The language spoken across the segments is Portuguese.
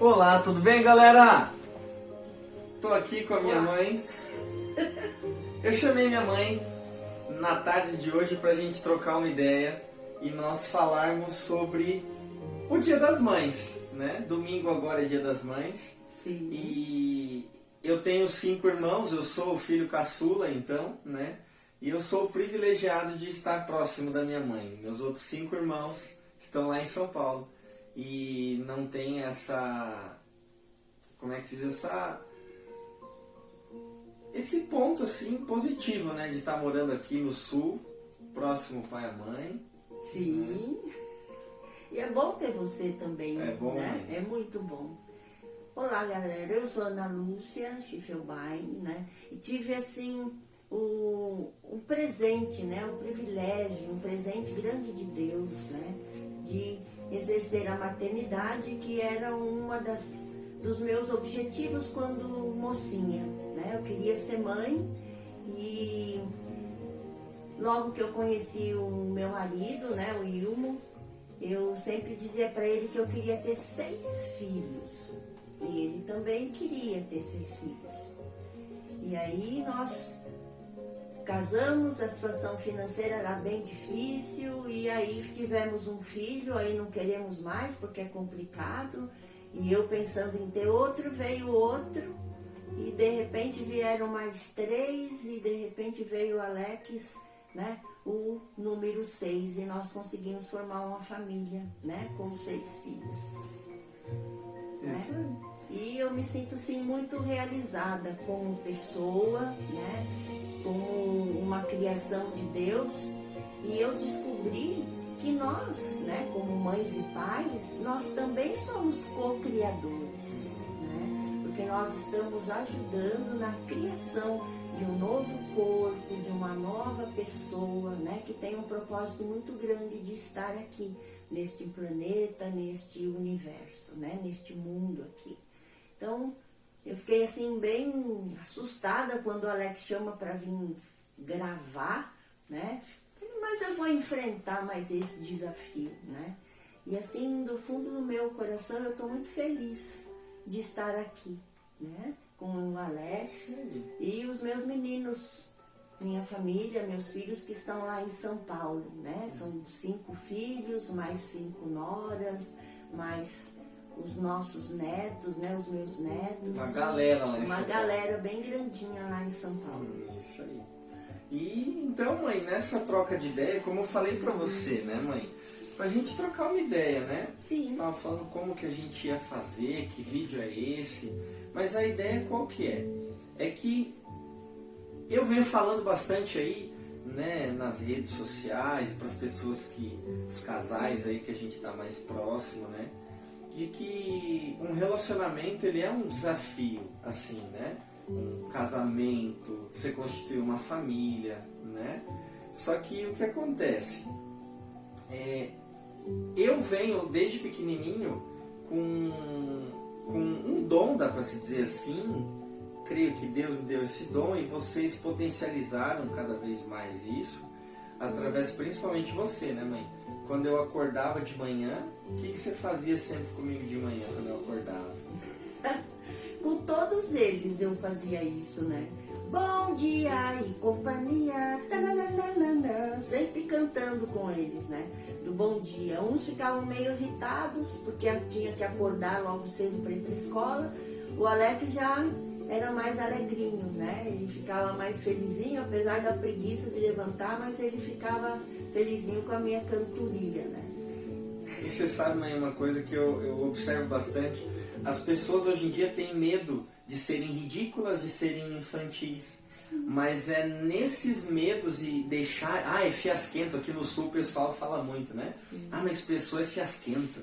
Olá, tudo bem, galera? Tô aqui com a minha mãe. Eu chamei minha mãe na tarde de hoje pra gente trocar uma ideia e nós falarmos sobre o Dia das Mães, né? Domingo agora é Dia das Mães. Sim. E eu tenho 5 irmãos, eu sou o filho caçula, então, né? E eu sou o privilegiado de estar próximo da minha mãe. Meus outros 5 irmãos estão lá em São Paulo. E não tem essa... Como é que se diz? Esse ponto, assim, positivo, né? De estar morando aqui no Sul, próximo ao pai e à mãe. Sim. E é bom ter você também, É bom, né? mãe. É muito bom. Olá, galera. Eu sou Ana Lúcia Schiffelbein, né? E tive, assim, um presente, né? Um privilégio, um presente grande de Deus, né? De exercer a maternidade, que era uma dos meus objetivos quando mocinha, né? Eu queria ser mãe e logo que eu conheci o meu marido, né? O Ilmo, eu sempre dizia para ele que eu queria ter 6 filhos. E ele também queria ter 6 filhos. E aí nós casamos, a situação financeira era bem difícil, e aí tivemos um filho, aí não queremos mais porque é complicado. E eu pensando em ter outro, veio outro, e de repente vieram mais 3, e de repente veio o Alex, né? O número 6, e nós conseguimos formar uma família, né? Com 6 filhos. Isso. Né? E eu me sinto, sim, muito realizada como pessoa, né? Como uma criação de Deus. E eu descobri que nós, né, como mães e pais, nós também somos co-criadores, né? Porque nós estamos ajudando na criação de um novo corpo, de uma nova pessoa, né, que tem um propósito muito grande de estar aqui, neste planeta, neste universo, né, neste mundo aqui. Então, eu fiquei assim bem assustada quando o Alex chama para vir gravar, né? Mas eu vou enfrentar mais esse desafio, né? E assim, do fundo do meu coração, eu estou muito feliz de estar aqui, né? Com o Alex e os meus meninos, minha família, meus filhos que estão lá em São Paulo, né? São 5 filhos, mais 5 noras, mais os nossos netos, né? Os meus netos. Uma galera lá em São Uma Paulo. galera bem grandinha lá em São Paulo. Isso aí. E então, mãe, nessa troca de ideia, como eu falei pra você, né, mãe? Pra gente trocar uma ideia, né? Sim. Você tava falando como que a gente ia fazer, que vídeo é esse. Mas a ideia qual que é? É que eu venho falando bastante aí, né, nas redes sociais, para as pessoas os casais aí que a gente tá mais próximo, né? De que um relacionamento, ele é um desafio, assim, né? Um casamento, você constituir uma família, né? Só que o que acontece? Eu venho desde pequenininho com um dom, dá para se dizer assim. Creio que Deus me deu esse dom e vocês potencializaram cada vez mais isso, através principalmente você, né, mãe? Quando eu acordava de manhã, o que você fazia sempre comigo de manhã quando eu acordava? Com todos eles eu fazia isso, né? Bom dia e companhia, tananana, sempre cantando com eles, né? Do bom dia. Uns ficavam meio irritados porque tinha que acordar logo cedo para ir para a escola. O Alex já era mais alegrinho, né? Ele ficava mais felizinho, apesar da preguiça de levantar, mas ele ficava felizinho com a minha cantoria, né? E você sabe, mãe, uma coisa que eu observo bastante, as pessoas hoje em dia têm medo de serem ridículas, de serem infantis. Mas é nesses medos e deixar... é fiasquento, aqui no Sul o pessoal fala muito, né? Sim. Mas pessoa é fiasquento,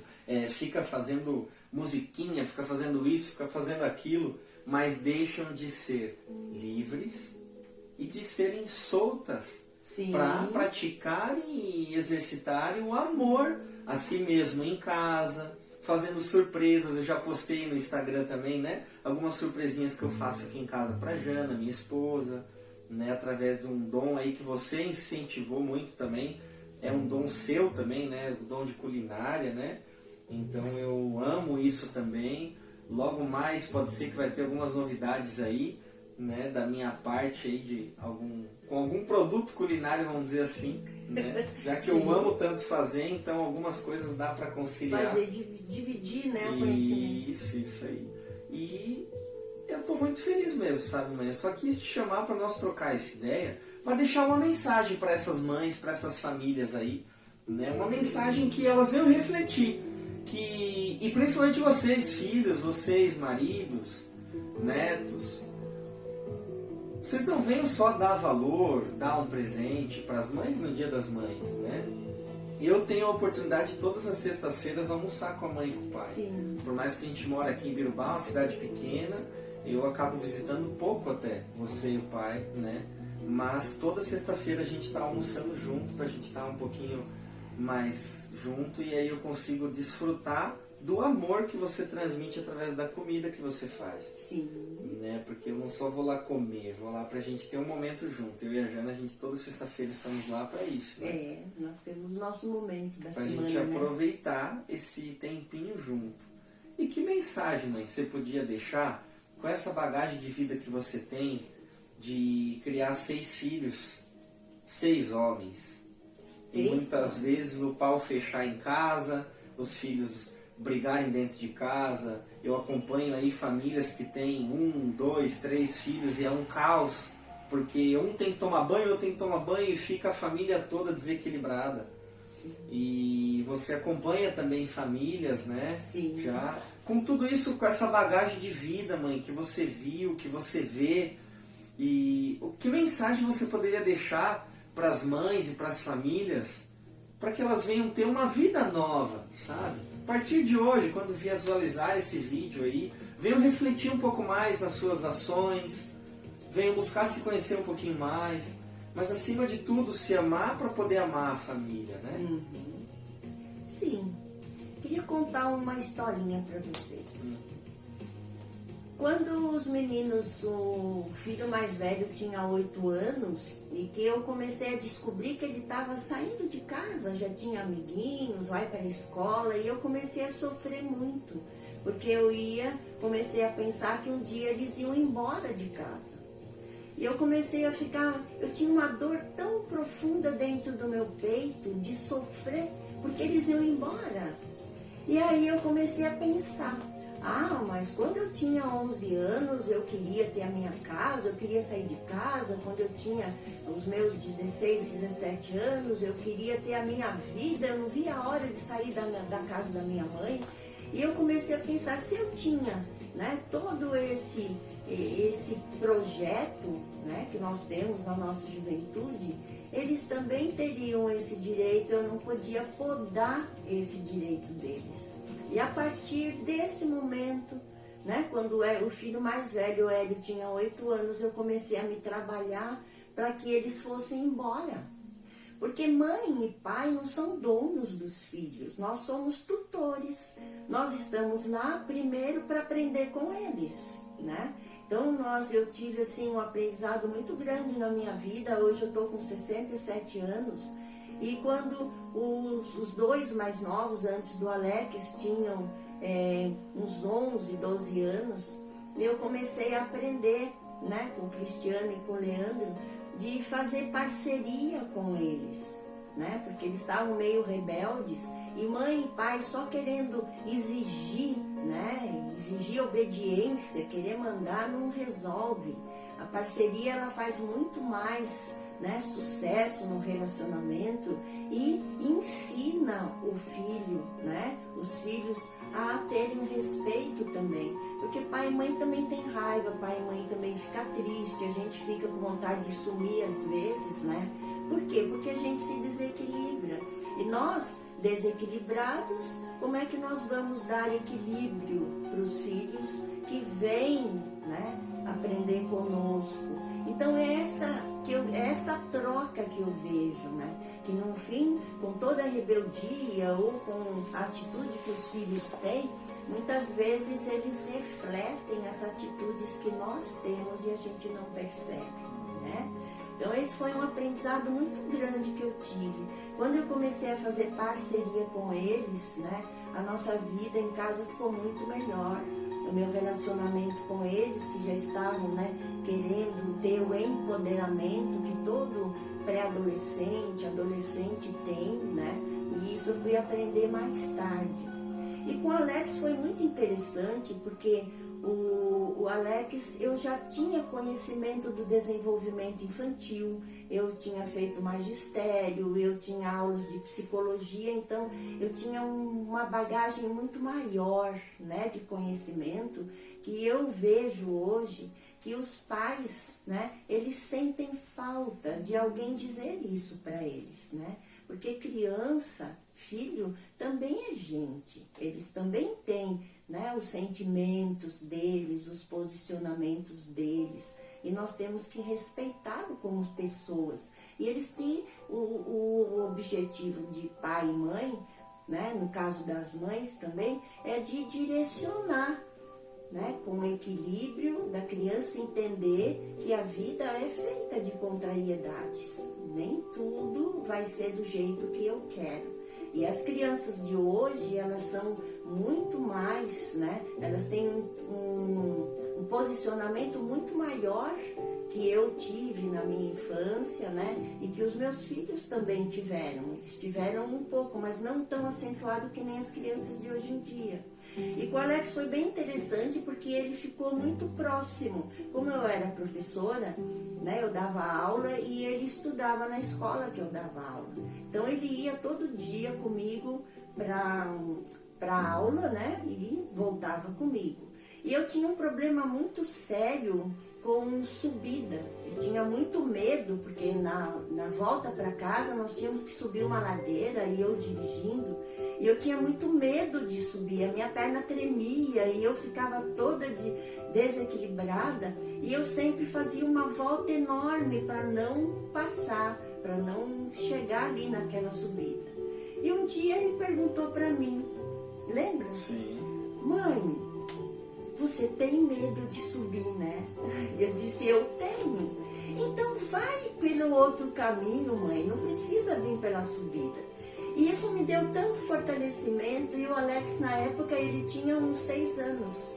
fica fazendo musiquinha, fica fazendo isso, fica fazendo aquilo, mas deixam de ser livres e de serem soltas. Para praticarem e exercitarem o amor a si mesmo em casa, fazendo surpresas. Eu já postei no Instagram também, né? Algumas surpresinhas que eu faço aqui em casa para Jana, minha esposa, né? Através de um dom aí que você incentivou muito também. É um dom seu também, né? O dom de culinária, né? Então eu amo isso também. Logo mais pode ser que vai ter algumas novidades aí, né, da minha parte aí com algum produto culinário, vamos dizer assim, né? Já que eu amo tanto fazer, então algumas coisas dá para conciliar. Fazer, dividir, né, o conhecimento. Isso aí. E eu tô muito feliz mesmo, sabe, mãe? Eu só quis te chamar para nós trocar essa ideia, para deixar uma mensagem para essas mães, para essas famílias aí, né? Uma mensagem que elas venham refletir, e principalmente vocês, filhos, vocês, maridos, netos, vocês não venham só dar valor, dar um presente para as mães no Dia das Mães, né? Eu tenho a oportunidade todas as sextas-feiras almoçar com a mãe e com o pai. Sim. Por mais que a gente mora aqui em Birubá, uma cidade pequena, eu acabo visitando pouco até, você e o pai, né? Mas toda sexta-feira a gente está almoçando junto, para a gente estar um pouquinho mais junto, e aí eu consigo desfrutar do amor que você transmite através da comida que você faz. Sim. Né? Porque eu não só vou lá comer, vou lá pra gente ter um momento junto. Eu e a Jana, a gente toda sexta-feira estamos lá para isso. Né? Nós temos o nosso momento da semana, pra gente aproveitar esse tempinho junto. E que mensagem, mãe, você podia deixar com essa bagagem de vida que você tem, de criar 6 filhos, 6 homens. E muitas vezes o pau fechar em casa, os filhos brigarem dentro de casa. Eu acompanho aí famílias que têm 1, 2, 3 filhos e é um caos, porque um tem que tomar banho, outro tem que tomar banho e fica a família toda desequilibrada. Sim. E você acompanha também famílias, né? Sim. Já com tudo isso, com essa bagagem de vida, mãe, que você viu, que você vê, e que mensagem você poderia deixar para as mães e para as famílias, para que elas venham ter uma vida nova, sabe? A partir de hoje, quando visualizar esse vídeo aí, venham refletir um pouco mais nas suas ações, venham buscar se conhecer um pouquinho mais, mas acima de tudo, se amar para poder amar a família, né? Uhum. Sim. Queria contar uma historinha para vocês. Quando os meninos, o filho mais velho tinha 8 anos, e que eu comecei a descobrir que ele estava saindo de casa, já tinha amiguinhos, vai para a escola, e eu comecei a sofrer muito, porque comecei a pensar que um dia eles iam embora de casa. E eu comecei a eu tinha uma dor tão profunda dentro do meu peito, de sofrer, porque eles iam embora. E aí eu comecei a pensar, mas quando eu tinha 11 anos, eu queria ter a minha casa, eu queria sair de casa. Quando eu tinha os meus 16, 17 anos, eu queria ter a minha vida, eu não via a hora de sair da casa da minha mãe. E eu comecei a pensar, se eu tinha, né, todo esse projeto, né, que nós temos na nossa juventude, eles também teriam esse direito, eu não podia podar esse direito deles. E a partir desse momento, né, quando o filho mais velho, o Hélio, tinha 8 anos, eu comecei a me trabalhar para que eles fossem embora. Porque mãe e pai não são donos dos filhos, nós somos tutores. Nós estamos lá primeiro para aprender com eles, né? Então eu tive assim um aprendizado muito grande na minha vida. Hoje eu estou com 67 anos. E quando os 2 mais novos, antes do Alex, tinham uns 11, 12 anos, eu comecei a aprender, né, com o Cristiano e com o Leandro, de fazer parceria com eles, né, porque eles estavam meio rebeldes, e mãe e pai só querendo exigir, né, exigir obediência, querer mandar, não resolve. A parceria, ela faz muito mais, né, sucesso no relacionamento, e ensina o filho, né, os filhos a terem respeito também, porque pai e mãe também tem raiva, pai e mãe também fica triste, a gente fica com vontade de sumir às vezes, né? Por quê? Porque a gente se desequilibra, e nós, desequilibrados, como é que nós vamos dar equilíbrio para os filhos que vêm, né, aprender conosco? Então é essa troca que eu vejo, né? Que no fim, com toda a rebeldia ou com a atitude que os filhos têm, muitas vezes eles refletem as atitudes que nós temos e a gente não percebe, né? Então esse foi um aprendizado muito grande que eu tive. Quando eu comecei a fazer parceria com eles, né, a nossa vida em casa ficou muito melhor. o meu relacionamento com eles, que já estavam, né, querendo ter o empoderamento que todo pré-adolescente, adolescente tem, né? E isso eu fui aprender mais tarde. E com o Alex foi muito interessante, porque o Alex, eu já tinha conhecimento do desenvolvimento infantil, eu tinha feito magistério, eu tinha aulas de psicologia, então eu tinha uma bagagem muito maior, né, de conhecimento, que eu vejo hoje que os pais, né, eles sentem falta de alguém dizer isso para eles, né? Porque criança, filho, também é gente, eles também têm, né, os sentimentos deles, os posicionamentos deles, e nós temos que respeitá-lo como pessoas. E eles têm o objetivo de pai e mãe, né, no caso das mães também, é de direcionar, né, com o equilíbrio da criança entender que a vida é feita de contrariedades. Nem tudo vai ser do jeito que eu quero. E as crianças de hoje, elas são muito mais, né? Elas têm um posicionamento muito maior que eu tive na minha infância, né? E que os meus filhos também tiveram. Eles tiveram um pouco, mas não tão acentuado que nem as crianças de hoje em dia. E com o Alex foi bem interessante porque ele ficou muito próximo. Como eu era professora, né, eu dava aula e ele estudava na escola que eu dava aula. Então ele ia todo dia comigo para aula, né, e voltava comigo. E eu tinha um problema muito sério com subida. Eu tinha muito medo, porque na volta para casa nós tínhamos que subir uma ladeira e eu dirigindo. E eu tinha muito medo de subir, a minha perna tremia e eu ficava toda desequilibrada. E eu sempre fazia uma volta enorme para não passar, para não chegar ali naquela subida. E um dia ele perguntou para mim, lembra? Sim. Mãe, você tem medo de subir, né? Eu disse, eu tenho. Então vai pelo outro caminho, mãe, não precisa vir pela subida. E isso me deu tanto fortalecimento, e o Alex na época ele tinha uns 6 anos.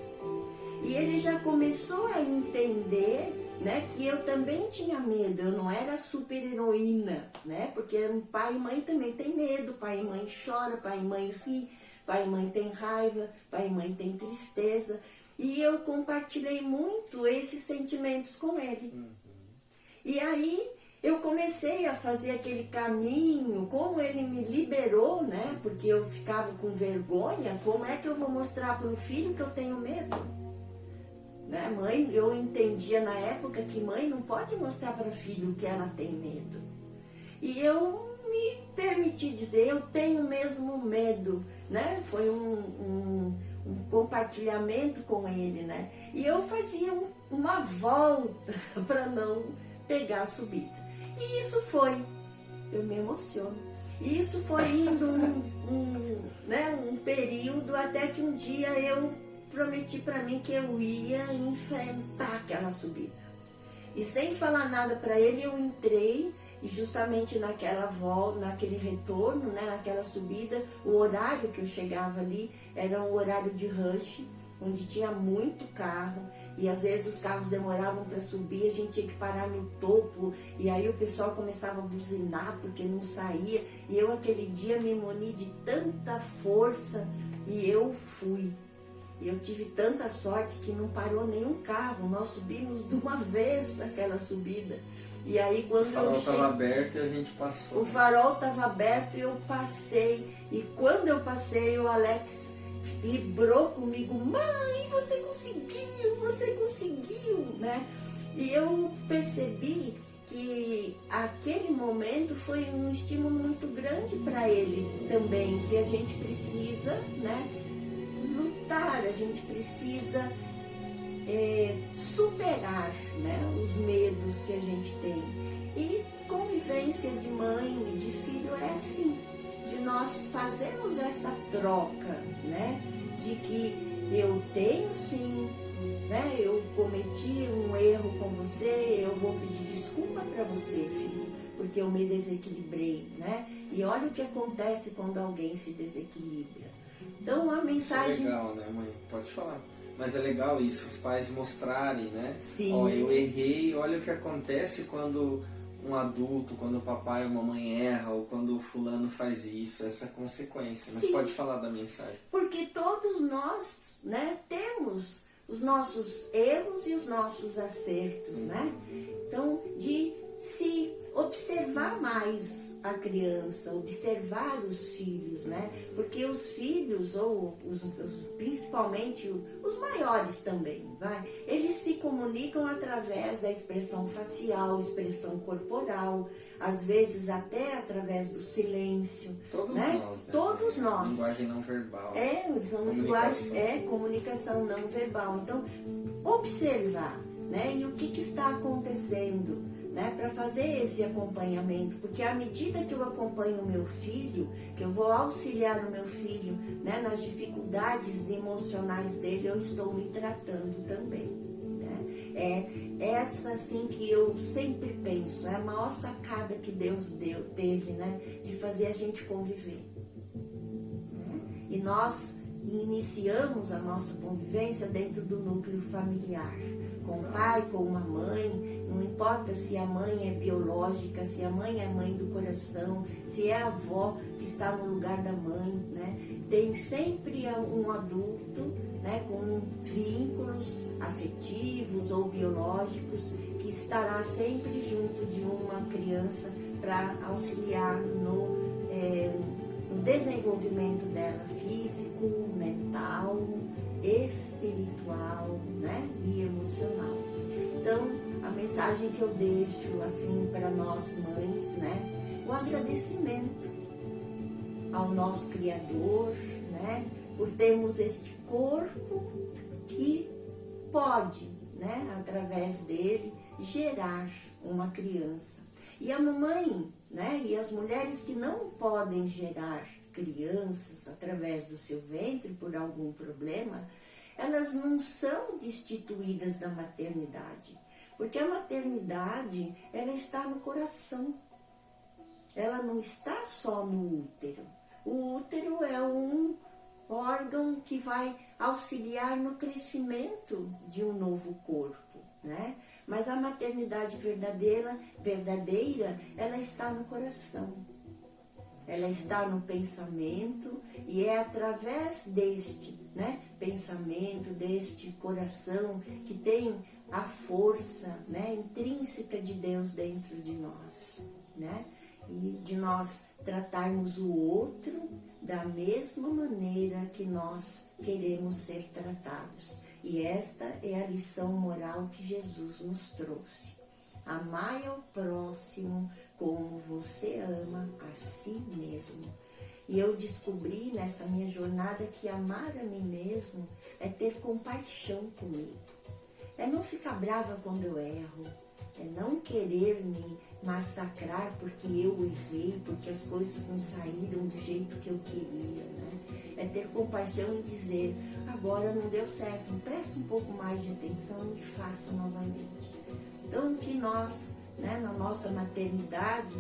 E ele já começou a entender, né, que eu também tinha medo, eu não era super heroína, né? Porque pai e mãe também tem medo, pai e mãe chora, pai e mãe ri, pai e mãe tem raiva, pai e mãe tem tristeza. E eu compartilhei muito esses sentimentos com ele. E aí eu comecei a fazer aquele caminho, como ele me liberou, né? Porque eu ficava com vergonha, como é que eu vou mostrar para o filho que eu tenho medo? Né, mãe, eu entendia na época que mãe não pode mostrar para o filho que ela tem medo. E eu me permiti dizer, eu tenho mesmo medo, né? Foi um compartilhamento com ele, né? E eu fazia uma volta para não pegar a subida. E isso foi, eu me emociono, e isso foi indo um período até que um dia eu prometi para mim que eu ia enfrentar aquela subida. E sem falar nada para ele, eu entrei, e justamente naquela volta, naquele retorno, né, naquela subida, o horário que eu chegava ali era um horário de rush, onde tinha muito carro, e às vezes os carros demoravam para subir, a gente tinha que parar no topo, e aí o pessoal começava a buzinar porque não saía, e eu aquele dia me muni de tanta força, e eu fui. E eu tive tanta sorte que não parou nenhum carro, nós subimos de uma vez aquela subida. E aí quando o farol estava aberto e a gente passou. O farol estava aberto e eu passei. E quando eu passei, o Alex vibrou comigo, mãe, você conseguiu, né? E eu percebi que aquele momento foi um estímulo muito grande para ele também, que a gente precisa, né, lutar, a gente precisa superar, né, os medos que a gente tem. E convivência de mãe e de filho é assim, de nós fazermos essa troca, né, de que eu tenho sim, né, eu cometi um erro com você, eu vou pedir desculpa para você, filho, porque eu me desequilibrei, né? E olha o que acontece quando alguém se desequilibra. Então a mensagem... Isso é legal, né, mãe? Pode falar. Mas é legal isso, os pais mostrarem, né? Sim. Ó, eu errei, olha o que acontece quando um adulto, quando o papai ou a mamãe erra, ou quando o fulano faz isso, essa consequência. Mas Sim. pode falar da mensagem. Porque todos nós, né, temos os nossos erros e os nossos acertos, né? Então, de se observar mais a criança, observar os filhos, né? Porque os filhos, ou principalmente os maiores também, vai? Eles se comunicam através da expressão facial, expressão corporal, às vezes até através do silêncio. Todos né? nós, né? Todos nós. Linguagem não verbal. Comunicação não verbal. Então, observar, né? E o que está acontecendo, né, para fazer esse acompanhamento, porque à medida que eu acompanho o meu filho, que eu vou auxiliar o meu filho, né, nas dificuldades emocionais dele, eu estou me tratando também, né? É essa assim que eu sempre penso, é a maior sacada que Deus teve, né, de fazer a gente conviver, né? E nós iniciamos a nossa convivência dentro do núcleo familiar, com o pai, com uma mãe, não importa se a mãe é biológica, se a mãe é mãe do coração, se é a avó que está no lugar da mãe, né? Tem sempre um adulto, né, com vínculos afetivos ou biológicos que estará sempre junto de uma criança para auxiliar no desenvolvimento dela físico, mental, espiritual, né, e emocional. Então, a mensagem que eu deixo assim para nós mães, né, o agradecimento ao nosso Criador, né, por termos este corpo que pode, né, através dele gerar uma criança. E a mamãe, né, e as mulheres que não podem gerar crianças através do seu ventre por algum problema, elas não são destituídas da maternidade, porque a maternidade, ela está no coração, ela não está só no útero. O útero é um órgão que vai auxiliar no crescimento de um novo corpo, né? Mas a maternidade verdadeira, ela está no coração. Ela está no pensamento e é através deste, né, pensamento, deste coração que tem a força, né, intrínseca de Deus dentro de nós, né? E de nós tratarmos o outro da mesma maneira que nós queremos ser tratados. E esta é a lição moral que Jesus nos trouxe. Amai ao próximo como você ama a si mesmo. E eu descobri nessa minha jornada que amar a mim mesmo é ter compaixão comigo. É não ficar brava quando eu erro. É não querer me massacrar porque eu errei, porque as coisas não saíram do jeito que eu queria, né? É ter compaixão e dizer, agora não deu certo, presta um pouco mais de atenção e faça novamente. Então que nós, né, na nossa maternidade,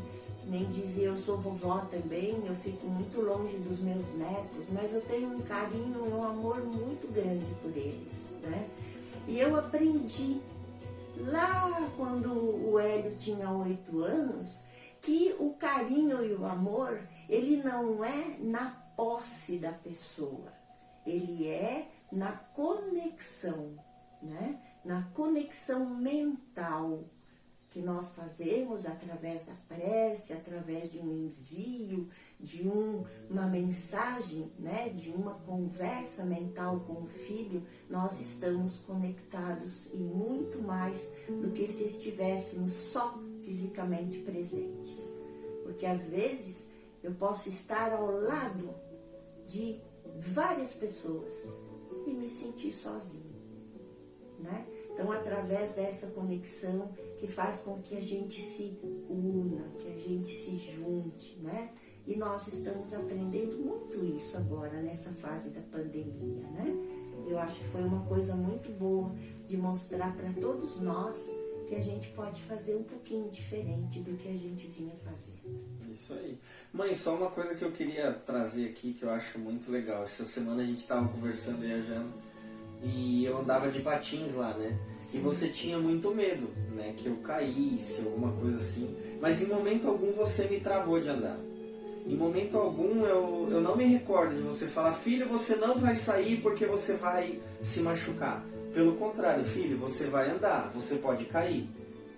nem dizer eu sou vovó também, eu fico muito longe dos meus netos, mas eu tenho um carinho e um amor muito grande por eles, né? E eu aprendi lá quando o Hélio tinha 8 anos, que o carinho e o amor, ele não é na posse da pessoa, ele é na conexão, né? Na conexão mental que nós fazemos através da prece, através de um envio, de uma mensagem, né, de uma conversa mental com o filho, nós estamos conectados e muito mais do que se estivéssemos só fisicamente presentes. Porque às vezes eu posso estar ao lado de várias pessoas e me sentir sozinho, né? Então, através dessa conexão que faz com que a gente se una, que a gente se junte, né? E nós estamos aprendendo muito isso agora, nessa fase da pandemia, né? Eu acho que foi uma coisa muito boa de mostrar para todos nós que a gente pode fazer um pouquinho diferente do que a gente vinha fazendo. Isso aí. Mãe, só uma coisa que eu queria trazer aqui, que eu acho muito legal. Essa semana a gente estava conversando, viajando, e eu andava de patins lá, né? Sim. E você tinha muito medo, né? Que eu caísse, alguma coisa assim. Mas em momento algum você me travou de andar. Em momento algum eu não me recordo de você falar: filho, você não vai sair porque você vai se machucar. Pelo contrário, filho, você vai andar, você pode cair.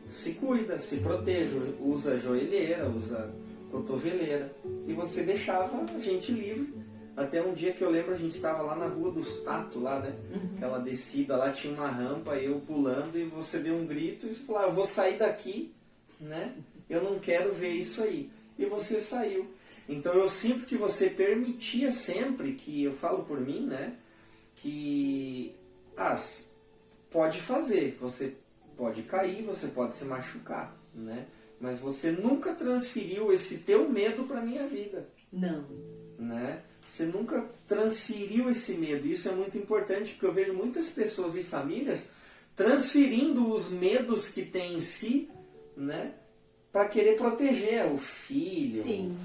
Se cuida, se proteja, usa joelheira, usa cotoveleira. E você deixava a gente livre. Até um dia que eu lembro, a gente estava lá na Rua dos Tatos, lá, né? Aquela descida lá, tinha uma rampa, eu pulando, e você deu um grito e você falou: eu vou sair daqui, né? Eu não quero ver isso aí. E você saiu. Então eu sinto que você permitia sempre, que eu falo por mim, né? Que pode fazer, você pode cair, você pode se machucar, né? Mas você nunca transferiu esse teu medo para minha vida. Não. Né? Você nunca transferiu esse medo. Isso é muito importante, porque eu vejo muitas pessoas e famílias transferindo os medos que têm em si, né? Para querer proteger o filho. Sim.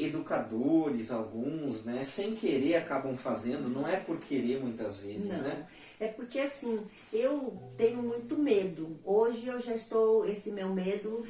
Educadores, alguns, né? Sem querer acabam fazendo, não é por querer muitas vezes, Não. né? É porque assim, eu tenho muito medo. Hoje eu já estou, esse meu medo,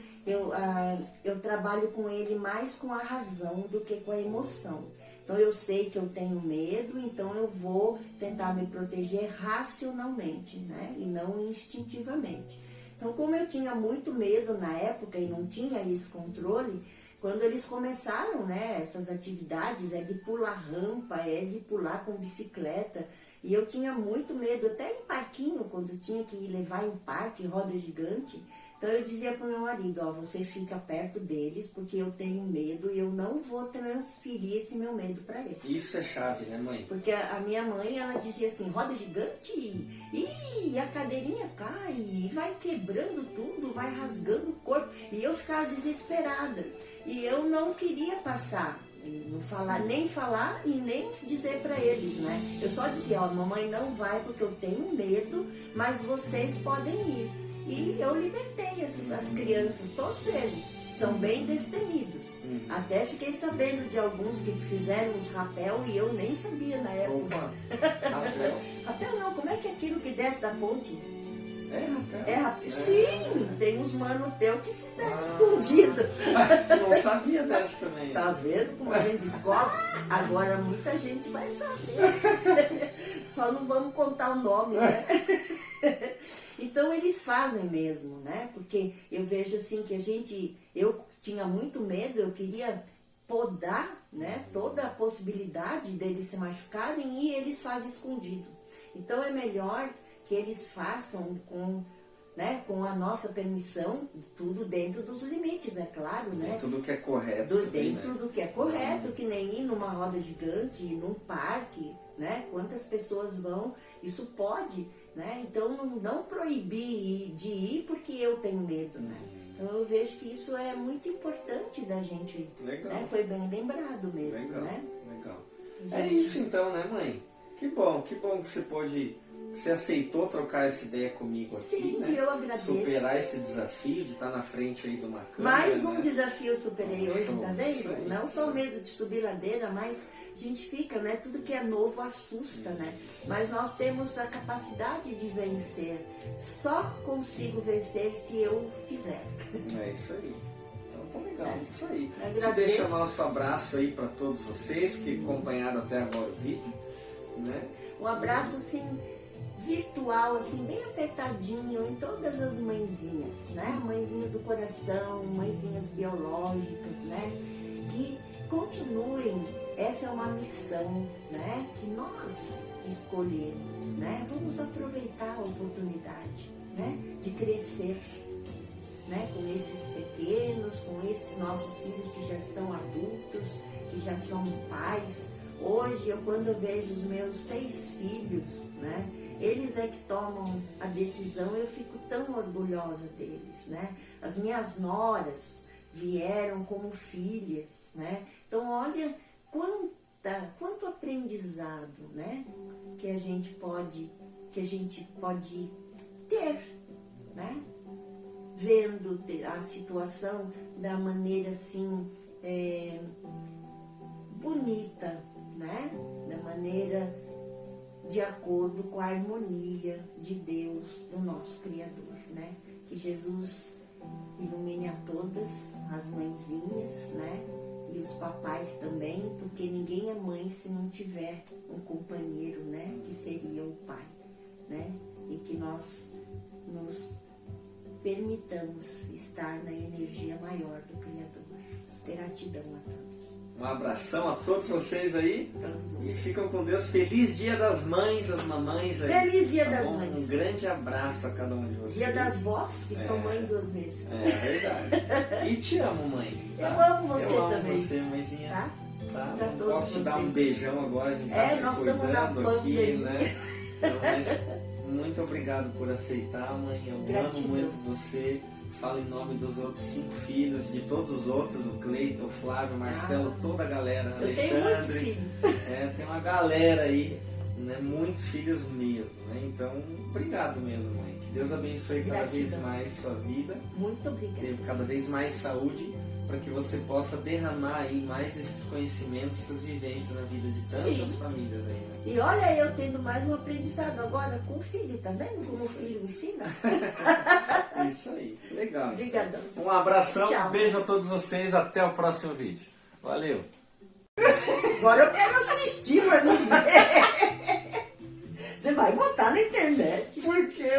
eu trabalho com ele mais com a razão do que com a emoção. Então eu sei que eu tenho medo, então eu vou tentar me proteger racionalmente, né? E não instintivamente. Então, como eu tinha muito medo na época e não tinha esse controle, quando eles começaram, né, essas atividades, de pular rampa, de pular com bicicleta, e eu tinha muito medo, até em parquinho, quando tinha que levar em parque, roda gigante. Então eu dizia para o meu marido: você fica perto deles, porque eu tenho medo e eu não vou transferir esse meu medo para eles. Isso é chave, né, mãe? Porque a minha mãe, ela dizia assim: roda gigante, e a cadeirinha cai, e vai quebrando tudo, vai rasgando o corpo. E eu ficava desesperada. E eu não queria passar, não falar, nem falar e nem dizer para eles, né? Eu só dizia: mamãe não vai porque eu tenho medo, mas vocês podem ir. E eu libertei as crianças, todos eles, são bem destemidos. Até fiquei sabendo de alguns que fizeram os rapel e eu nem sabia na época. Opa, rapel? Rapel não, como é que é aquilo que desce da ponte? É rapel? É rapel. Sim, tem uns mano teu que fizeram escondido. Não sabia dessa também. Tá vendo como a gente descobre? Agora muita gente vai saber. Só não vamos contar o nome, né? Então eles fazem mesmo, né? Porque eu vejo assim que eu tinha muito medo, eu queria podar, né, toda a possibilidade deles se machucarem, e eles fazem escondido. Então é melhor que eles façam com a nossa permissão, tudo dentro dos limites, é claro, né? Dentro do que é correto. Dentro do que é correto, que nem ir numa roda gigante, num parque, né? Quantas pessoas vão, isso pode, né? Então não proibir de ir porque eu tenho medo, né? Então eu vejo que isso é muito importante da gente. Legal. Né? Foi bem lembrado mesmo, Legal, né? legal. Gente... É isso então, né, mãe? Que bom que você pôde. Você aceitou trocar essa ideia comigo aqui, Sim, né? eu agradeço. Superar esse desafio de estar na frente aí de uma câmera. Mais um né? desafio eu superei hoje, tá vendo? Aí, não só o medo de subir ladeira, mas a gente fica, né? Tudo que é novo assusta, né? Mas nós temos a capacidade de vencer. Só consigo vencer se eu fizer. É isso aí. Então tá legal, isso aí. Agradeço. Te deixa nosso abraço aí para todos vocês que acompanharam até agora o vídeo, né? Um abraço assim virtual, assim, bem apertadinho em todas as mãezinhas, né? Mãezinhas do coração, mãezinhas biológicas, né? Que continuem, essa é uma missão, né? Que nós escolhemos, né? Vamos aproveitar a oportunidade, né? De crescer, né? Com esses pequenos, com esses nossos filhos que já estão adultos, que já são pais. Hoje, quando eu vejo os meus 6 filhos, né? Eles é que tomam a decisão, eu fico tão orgulhosa deles, né? As minhas noras vieram como filhas, né? Então, olha quanto aprendizado, né? Que a gente pode ter, né? Vendo a situação da maneira assim bonita, né? Da maneira de acordo com a harmonia de Deus, do nosso Criador, né? Que Jesus ilumine a todas as mãezinhas, né? E os papais também, porque ninguém é mãe se não tiver um companheiro, né? Que seria o pai, né? E que nós nos permitamos estar na energia maior do Criador. Gratidão a todos. Um abração a todos vocês aí. Todos E vocês. ficam com Deus. Feliz Dia das Mães, as mamães aí. Feliz Dia Tá das bom? Mães. Um grande abraço a cada um de vocês. Dia das vós, que são mãe 2 vezes. É verdade. E te amo, mãe. Tá? Eu amo você Eu amo também. você, mãezinha. Tá? Tá? Pra Não todos posso te dar um vocês. beijão agora, a gente tá É, se nós estamos na cuidando aqui, pandemia. né? Então, mas muito obrigado por aceitar, mãe. Eu Gratidão. amo muito você. Falo em nome dos outros 5 filhos, de todos os outros, o Cleiton, o Flávio, o Marcelo, toda a galera, Eu tenho muito Alexandre. filho. Tem uma galera aí, né? Muitos filhos mesmo, né? Então, obrigado mesmo, mãe. Que Deus abençoe cada vez Gratidão. mais sua vida, Muito obrigada. dê cada vez mais saúde, para que você possa derramar aí mais esses conhecimentos, essas vivências na vida de tantas Sim. famílias aí, né? E olha, eu tendo mais um aprendizado agora com o filho, tá vendo como o Isso aí. filho ensina? Isso aí, legal. Obrigadão. Um abração, Tchau. um beijo a todos vocês, até o próximo vídeo. Valeu! Agora eu quero assistir, mas não ver. Você vai botar na internet. Por quê,